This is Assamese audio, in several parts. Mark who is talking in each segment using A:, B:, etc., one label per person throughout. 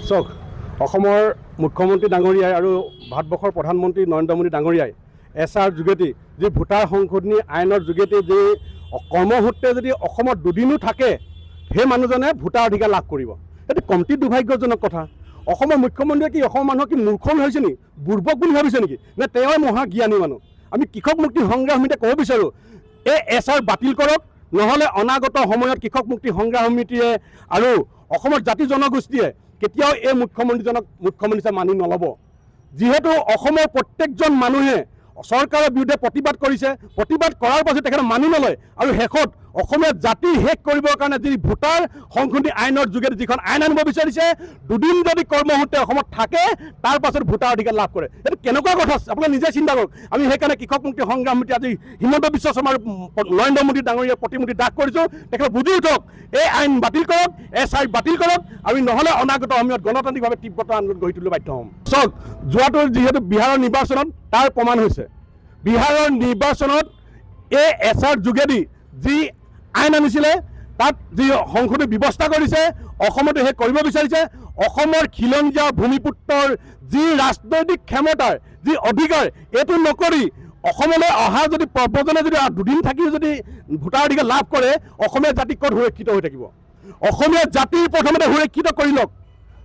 A: চাওক অসমৰ মুখ্যমন্ত্ৰী ডাঙৰীয়াই আৰু ভাৰতবৰ্ষৰ প্ৰধানমন্ত্ৰী নৰেন্দ্ৰ মোদী ডাঙৰীয়াই এছআৰ যোগেদি যি ভোটাৰ সংশোধনী আইনৰ যোগেদি যি কৰ্মসূত্ৰে যদি অসমত দুদিনো থাকে সেই মানুহজনে ভোটাৰ অধিকাৰ লাভ কৰিব। এইটো কমটি দুৰ্ভাগ্যজনক কথা। অসমৰ মুখ্যমন্ত্ৰীয়ে কি অসমৰ মানুহক কি মূৰ্খ হৈছে নেকি, বুৰ্বক বুলি ভাবিছে নেকি, নে তেওঁই মহা জ্ঞানী মানুহ? আমি কৃষক মুক্তি সংগ্ৰাম সমিতিয়ে ক'ব বিচাৰোঁ, এই এছআৰ বাতিল কৰক, নহ'লে অনাগত সময়ত কৃষক মুক্তি সংগ্ৰাম সমিতিয়ে আৰু অসমৰ জাতি জনগোষ্ঠীয়ে কেতিয়াও এই মুখ্যমন্ত্ৰীজনক মুখ্যমন্ত্ৰী হিচাপে মানি নল'ব। যিহেতু অসমৰ প্ৰত্যেকজন মানুহে চৰকাৰৰ বিৰুদ্ধে প্ৰতিবাদ কৰিছে, প্ৰতিবাদ কৰাৰ পাছত তেখেতে মানি নলয় আৰু শেষত অসমীয়া জাতি শেষ কৰিবৰ কাৰণে যি ভোটাৰ সংশোধনী আইনৰ যোগেদি যিখন আইন আনিব বিচাৰিছে, দুদিন যদি কৰ্মসূত্ৰে অসমত থাকে তাৰ পাছত ভোটাৰ অধিকাৰ লাভ কৰে। এইটো কেনেকুৱা কথা আপোনালোকে নিজে চিন্তা কৰক। আমি সেইকাৰণে কৃষক মুক্তি সংগ্ৰাম সমিতি আজি হিমন্ত বিশ্ব শৰ্মাৰ নৰেন্দ্ৰ মোদী ডাঙৰীয়াৰ প্ৰতিমূৰ্তি দাগ কৰিছোঁ, তেখেতে বুজি উঠক, এই আইন বাতিল কৰক, এছআৰ বাতিল কৰক, আমি নহ'লে অনাগত সময়ত গণতান্ত্ৰিকভাৱে তীব্ৰতা আন্দোলন গঢ়ি তুলিবলৈ বাধ্য হ'ম। চাওক, যোৱাটো যিহেতু বিহাৰৰ নিৰ্বাচনত তাৰ প্ৰমাণ হৈছে। বিহাৰৰ নিৰ্বাচনত এই এছআৰ যোগেদি যি আইন আনিছিলে, তাত যি সংশোধনী ব্যৱস্থা কৰিছে, অসমতো সেই কৰিব বিচাৰিছে। অসমৰ খিলঞ্জীয়া ভূমিপুত্ৰৰ যি ৰাজনৈতিক ক্ষমতাৰ যি অধিকাৰ, এইটো নকৰি অসমলৈ অহা যদি প্ৰব্ৰজনে যদি দুদিন থাকি যদি ভোটাৰ অধিকাৰ লাভ কৰে, অসমীয়া জাতি ক'ত সুৰক্ষিত হৈ থাকিব? অসমীয়া জাতিৰ প্ৰথমতে সুৰক্ষিত কৰি লওক,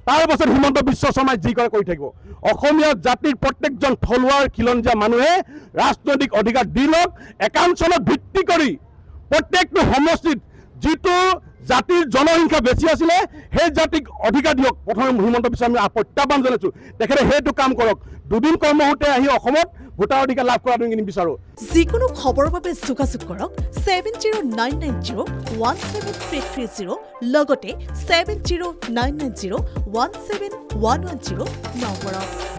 A: তাৰ পাছত হিমন্ত বিশ্ব শৰ্মাই যি কৰে কৰি থাকিব। অসমীয়া জাতিৰ প্ৰত্যেকজন থলুৱাৰ খিলঞ্জীয়া মানুহে ৰাজনৈতিক অধিকাৰ দি লওক। একাংশনত ভিত্তি কৰি প্ৰত্যেকটো সমষ্টিত যিটো জাতিৰ জনসংখ্যা বেছি আছিলে সেই জাতিক অধিকাৰ দিয়ক। প্ৰথমে হিমন্ত বিশ্ব শৰ্মাক আমি প্ৰত্যাহ্বান জনাইছোঁ, তেখেতে সেইটো কাম কৰক। দুদিন কৰ্মসূত্ৰে আহি অসমত ভোটাৰ অধিকাৰ লাভ কৰাটো নিবিচাৰোঁ।
B: যিকোনো খবৰৰ বাবে যোগাযোগ কৰক 7099017330 লগতে 7099017110 নম্বৰত।